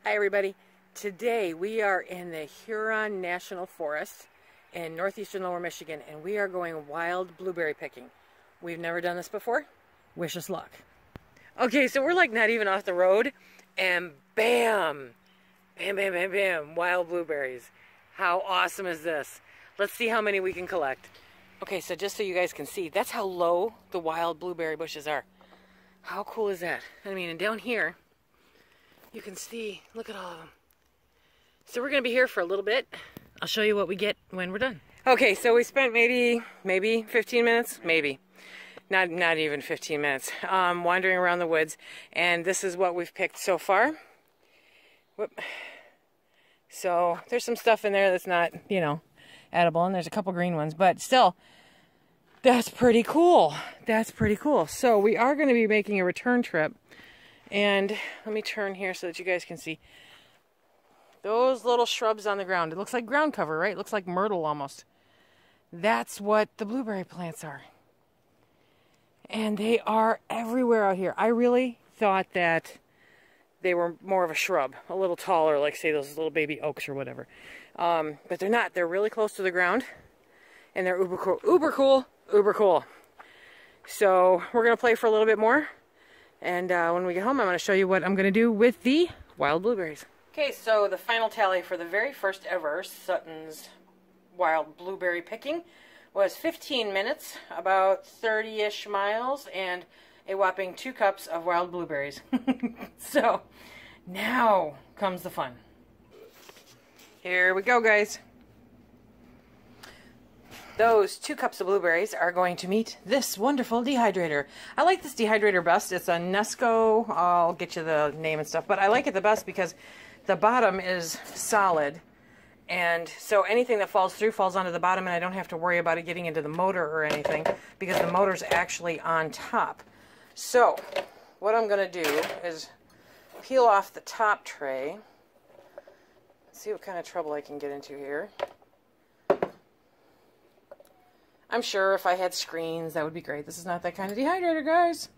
Hi everybody. Today we are in the Huron National Forest in northeastern Lower Michigan, and we are going wild blueberry picking. We've never done this before. Wish us luck. Okay, so we're like not even off the road, and bam! Bam, bam, bam, bam! Wild blueberries. How awesome is this? Let's see how many we can collect. Okay, so just so you guys can see, that's how low the wild blueberry bushes are. How cool is that? I mean, and down here, you can see, look at all of them. So we're going to be here for a little bit. I'll show you what we get when we're done. Okay, so we spent maybe 15 minutes, maybe. Not even 15 minutes, wandering around the woods. And this is what we've picked so far. Whoop. So there's some stuff in there that's not, you know, edible. And there's a couple green ones. But still, that's pretty cool. That's pretty cool. So we are going to be making a return trip. And let me turn here so that you guys can see those little shrubs on the ground. It looks like ground cover, right? It looks like myrtle almost. That's what the blueberry plants are. And they are everywhere out here. I really thought that they were more of a shrub, a little taller, like say those little baby oaks or whatever. But they're not. They're really close to the ground. And they're uber cool, uber cool, uber cool. So we're going to play for a little bit more. And when we get home, I'm going to show you what I'm going to do with the wild blueberries. Okay, so the final tally for the very first ever Sutton's wild blueberry picking was 15 minutes, about 30-ish miles, and a whopping 2 cups of wild blueberries. So now comes the fun. Here we go, guys. Those 2 cups of blueberries are going to meet this wonderful dehydrator. I like this dehydrator best. It's a Nesco. I'll get you the name and stuff. But I like it the best because the bottom is solid. And so anything that falls through falls onto the bottom, and I don't have to worry about it getting into the motor or anything because the motor's actually on top. So what I'm going to do is peel off the top tray. See what kind of trouble I can get into here. I'm sure if I had screens, that would be great. This is not that kind of dehydrator, guys.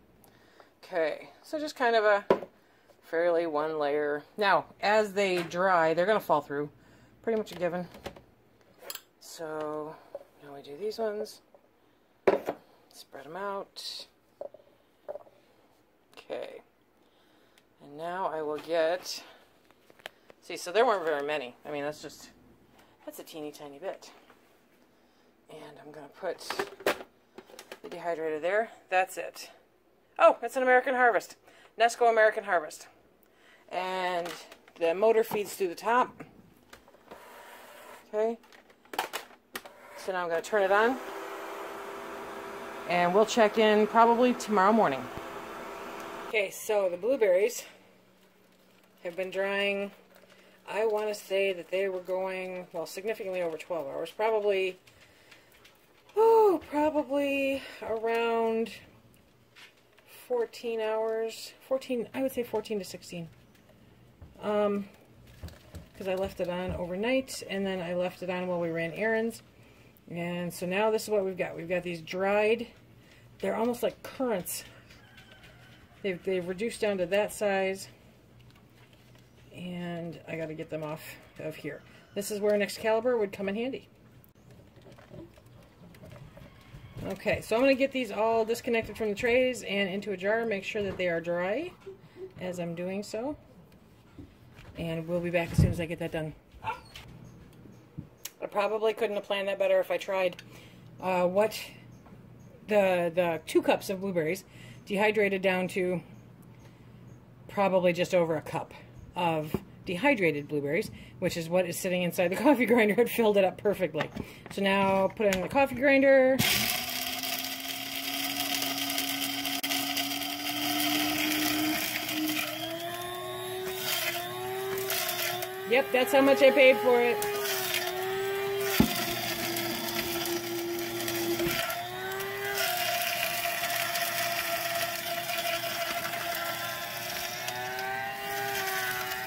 Okay, so just kind of a fairly one layer. Now, as they dry, they're going to fall through. Pretty much a given. So, now we do these ones. Spread them out. Okay. And now I will get... See, so there weren't very many. I mean, that's a teeny tiny bit. And I'm going to put the dehydrator there. That's it. Oh, it's an American Harvest. Nesco American Harvest. And the motor feeds through the top. Okay. So now I'm going to turn it on. And we'll check in probably tomorrow morning. Okay, so the blueberries have been drying. I want to say that they were going, well, significantly over 12 hours. Probably around 14 hours. 14, I would say 14 to 16. Because I left it on overnight, and then I left it on while we ran errands. And so now this is what we've got. We've got these dried, they're almost like currants. They've reduced down to that size. And I got to get them off of here. This is where an Excalibur would come in handy. Okay, so I'm going to get these all disconnected from the trays and into a jar, make sure that they are dry as I'm doing so. And we'll be back as soon as I get that done. I probably couldn't have planned that better if I tried. The 2 cups of blueberries dehydrated down to probably just over a cup of dehydrated blueberries, which is what is sitting inside the coffee grinder. It filled it up perfectly. So now put it in the coffee grinder. Yep, that's how much I paid for it.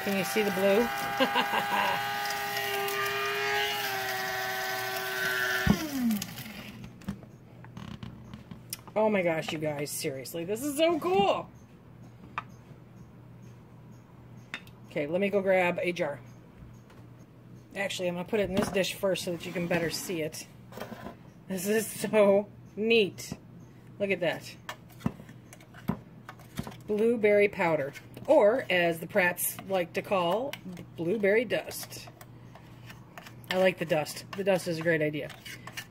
Can you see the blue? Oh my gosh, you guys, seriously, this is so cool. Okay, let me go grab a jar. Actually, I'm going to put it in this dish first so that you can better see it. This is so neat. Look at that. Blueberry powder, or as the Pratts like to call, blueberry dust. I like the dust. The dust is a great idea.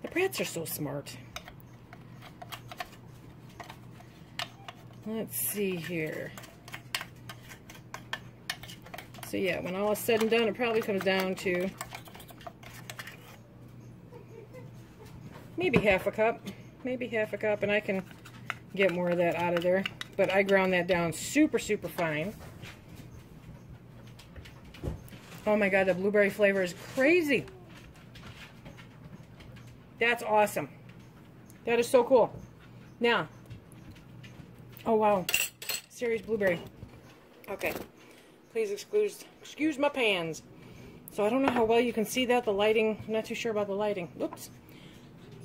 The Pratts are so smart. Let's see here. So yeah, when all is said and done, it probably comes down to maybe half a cup. Maybe half a cup, and I can get more of that out of there. But I ground that down super, super fine. Oh my God, the blueberry flavor is crazy. That's awesome. That is so cool. Now, oh wow, serious blueberry. Okay, please excuse my pans. So I don't know how well you can see that, the lighting, I'm not too sure about the lighting. Whoops.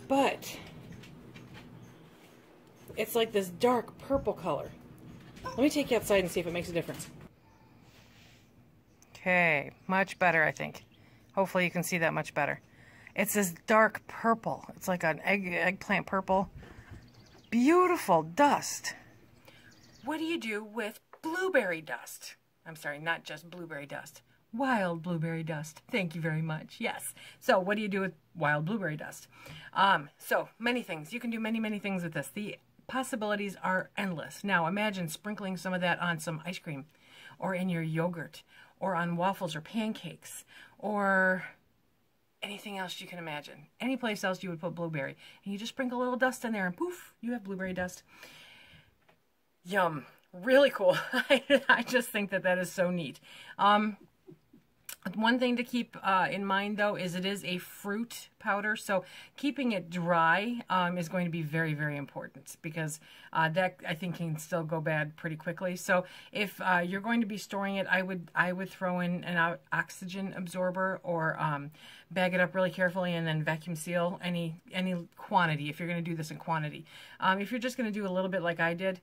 But it's like this dark purple color. Let me take you outside and see if it makes a difference. Okay, much better, I think. Hopefully you can see that much better. It's this dark purple. It's like an eggplant purple. Beautiful dust. What do you do with blueberry dust? I'm sorry, not just blueberry dust. Wild blueberry dust. Thank you very much. Yes. So what do you do with wild blueberry dust? So many things. You can do many, many things with this. The possibilities are endless. Now imagine sprinkling some of that on some ice cream, or in your yogurt, or on waffles or pancakes, or anything else you can imagine. Any place else you would put blueberry. And you just sprinkle a little dust in there and poof, you have blueberry dust. Yum. Really cool. I just think that that is so neat. One thing to keep in mind, though, is it is a fruit powder, so keeping it dry is going to be very, very important, because that, I think, can still go bad pretty quickly. So if you're going to be storing it, I would throw in an oxygen absorber, or bag it up really carefully and then vacuum seal any quantity, if you're going to do this in quantity. If you're just going to do a little bit like I did,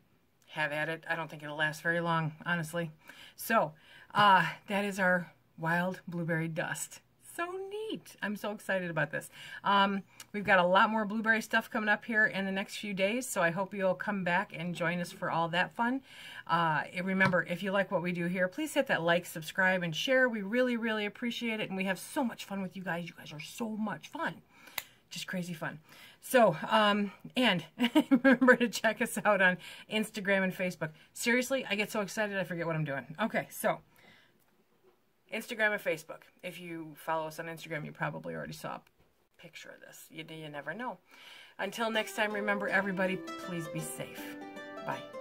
have at it. I don't think it'll last very long, honestly. So that is our wild blueberry dust. So neat. I'm so excited about this. We've got a lot more blueberry stuff coming up here in the next few days, so I hope you'll come back and join us for all that fun. Remember, if you like what we do here, please hit that like, subscribe, and share. We really, really appreciate it, and we have so much fun with you guys. You guys are so much fun. Just crazy fun. So, and remember to check us out on Instagram and Facebook. Seriously, I get so excited I forget what I'm doing. Okay, so Instagram and Facebook. If you follow us on Instagram, you probably already saw a picture of this. You never know. Until next time, remember, everybody, please be safe. Bye.